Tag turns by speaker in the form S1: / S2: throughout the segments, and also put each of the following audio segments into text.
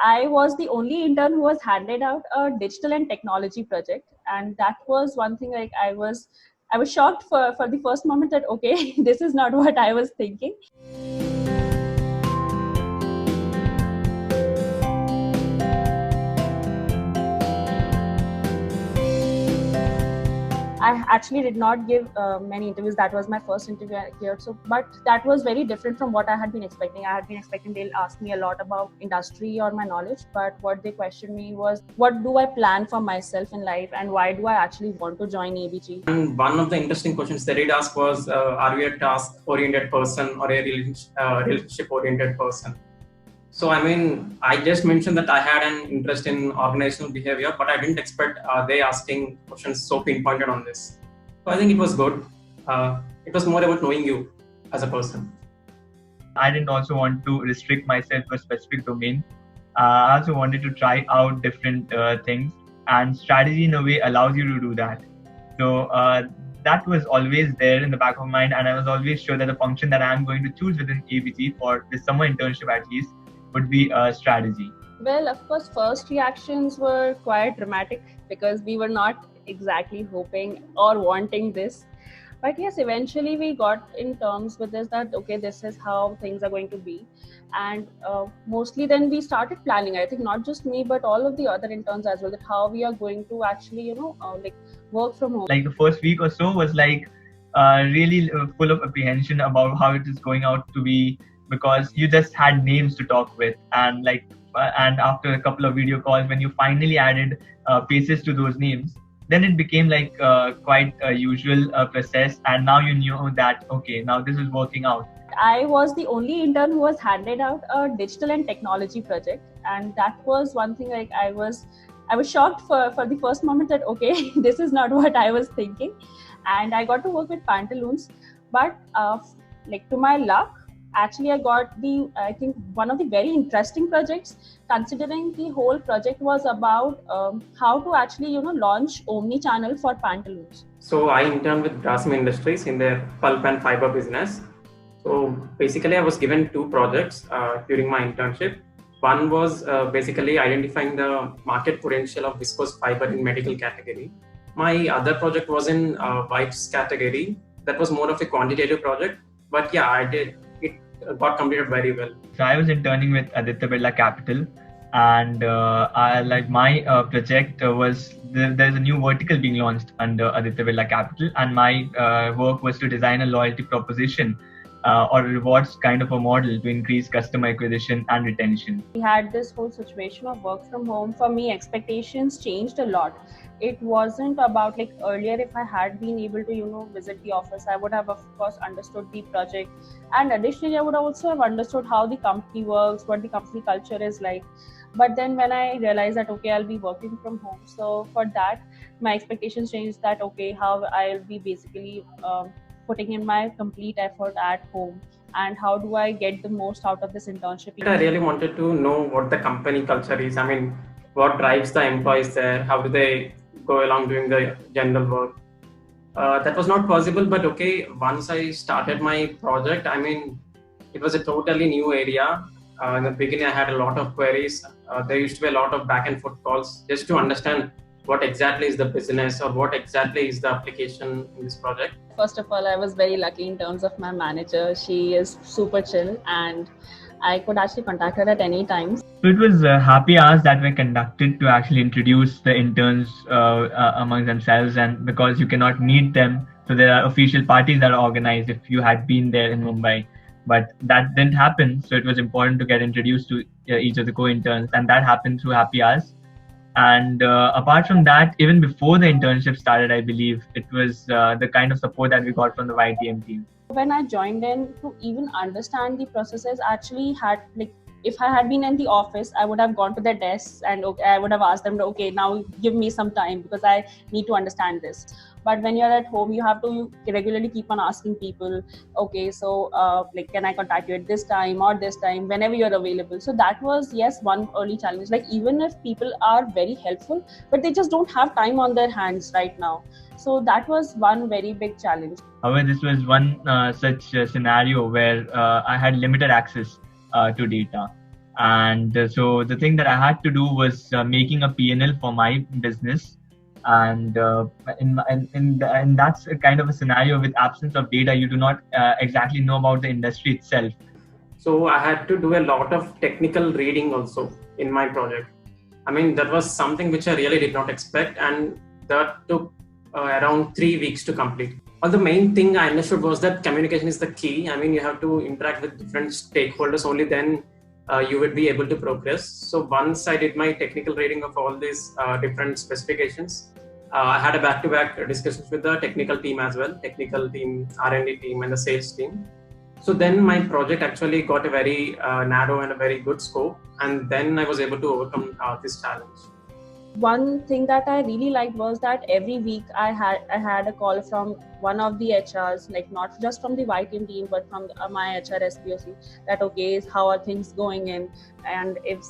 S1: I was the only intern who was handed out a digital and technology project, and that was one thing. Like I was shocked for the first moment that okay, this is not what I was thinking. I actually did not give many interviews. That was my first interview here. So, but that was very different from what I had been expecting. I had been expecting they'll ask me a lot about industry or my knowledge, but what they questioned me was, what do I plan for myself in life, and why do I actually want to join ABG?
S2: And one of the interesting questions they did ask was, are you a task-oriented person or a relationship-oriented person? So, I mean, I just mentioned that I had an interest in organizational behavior, but I didn't expect they asking questions so pinpointed on this. So, I think it was good. It was more about knowing you as a person.
S3: I didn't also want to restrict myself to a specific domain. I also wanted to try out different things, and strategy in a way allows you to do that. So that was always there in the back of my mind, and I was always sure that the function that I'm going to choose within ABG for this summer internship at least would be strategy.
S1: Well, of course, first reactions were quite dramatic because we were not exactly hoping or wanting this. But yes, eventually we got in terms with this that okay, this is how things are going to be, and mostly then we started planning. I think not just me, but all of the other interns as well, that how we are going to actually like work from home.
S3: Like the first week or so was like really full of apprehension about how it is going out to be, because you just had names to talk with, and and after a couple of video calls, when you finally added faces to those names, then it became like quite a usual process, and now you knew that okay, now this is working out.
S1: I was the only intern who was handed out a digital and technology project, and that was one thing. Like I was shocked for the first moment that okay, this is not what I was thinking, and I got to work with Pantaloons, but like to my luck, actually I got I think one of the very interesting projects, considering the whole project was about how to actually launch omni-channel for Pantaloons.
S2: So I interned with Grasim Industries in their pulp and fiber business. So basically I was given two projects during my internship. One was basically identifying the market potential of viscose fiber in medical category. My other project was in wipes category. That was more of a quantitative project, but yeah, it got completed very well.
S3: So I was interning with Aditya Birla Capital, and my project was there's a new vertical being launched under Aditya Birla Capital, and my work was to design a loyalty proposition or a rewards kind of a model to increase customer acquisition and retention.
S1: We had this whole situation of work from home. For me, expectations changed a lot. It wasn't about like earlier, if I had been able to visit the office, I would have of course understood the project, and additionally I would also have understood how the company works, what the company culture is like. But then when I realized that okay, I'll be working from home, so for that my expectations changed, that okay, how I'll be basically putting in my complete effort at home, and how do I get the most out of this internship.
S2: I really wanted to know what the company culture is. I mean, what drives the employees there? How do they go along doing the general work? That was not possible, but okay, once I started my project, I mean, it was a totally new area. In the beginning, I had a lot of queries. There used to be a lot of back and forth calls just to understand what exactly is the business or what exactly is the application in this project.
S1: First of all, I was very lucky in terms of my manager. She is super chill, and I could actually contact her at any time.
S3: So it was happy hours that were conducted to actually introduce the interns among themselves, and because you cannot meet them, so there are official parties that are organized if you had been there in Mumbai. But that didn't happen, so it was important to get introduced to each of the co-interns, and that happened through happy hours. And apart from that, even before the internship started, I believe it was the kind of support that we got from the YTM team.
S1: When I joined in, to even understand the processes, actually had like, if I had been in the office, I would have gone to their desks and okay, I would have asked them, okay, now give me some time because I need to understand this. But when you're at home, you have to regularly keep on asking people, okay, so like, can I contact you at this time or this time, whenever you're available? So that was, yes, one early challenge. Like, even if people are very helpful, but they just don't have time on their hands right now. So that was one very big challenge.
S3: However, this was one such scenario where I had limited access to data. And so the thing that I had to do was making a P&L for my business. And and that's a kind of a scenario with absence of data. You do not exactly know about the industry itself.
S2: So I had to do a lot of technical reading also in my project. I mean, that was something which I really did not expect, and that took around 3 weeks to complete. Well, the main thing I understood was that communication is the key. I mean, you have to interact with different stakeholders, only then you would be able to progress. So once I did my technical reading of all these different specifications, I had a back-to-back discussions with the technical team as well, technical team, R&D team, and the sales team. So then my project actually got a very narrow and a very good scope, and then I was able to overcome this challenge.
S1: One thing that I really liked was that every week I had a call from one of the HRs, like not just from the YTM team, but from my HR SPOC, that okay, how are things going in, and if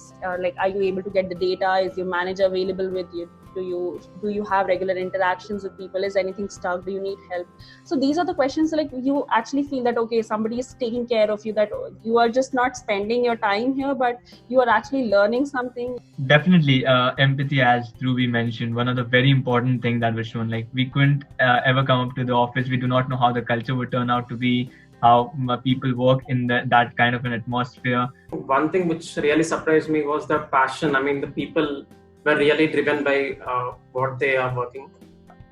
S1: like, are you able to get the data? Is your manager available with you? Do you have regular interactions with people? Is anything stuck? Do you need help? So these are the questions, like you actually feel that okay, somebody is taking care of you, that you are just not spending your time here, but you are actually learning something.
S3: Definitely, empathy, as Dhruvi mentioned, one of the very important things that was shown. Like, we couldn't ever come up to the office. We do not know how the culture would turn out to be, how people work in that kind of an atmosphere.
S2: One thing which really surprised me was the passion. I mean, the people were really driven by what they are working.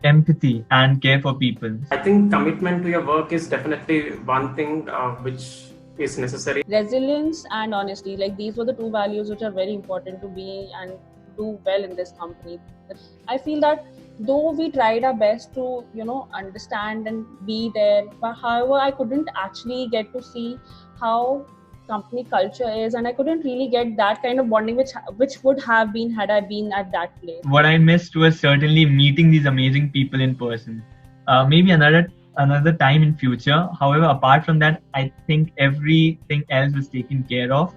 S3: Empathy and care for people.
S2: I think commitment to your work is definitely one thing which is necessary.
S1: Resilience and honesty, like these were the two values which are very important to be and do well in this company. I feel that though we tried our best to understand and be there, but however I couldn't actually get to see how company culture is, and I couldn't really get that kind of bonding which would have been had I been at that place.
S3: What I missed was certainly meeting these amazing people in person. Maybe another time in future. However, apart from that, I think everything else was taken care of.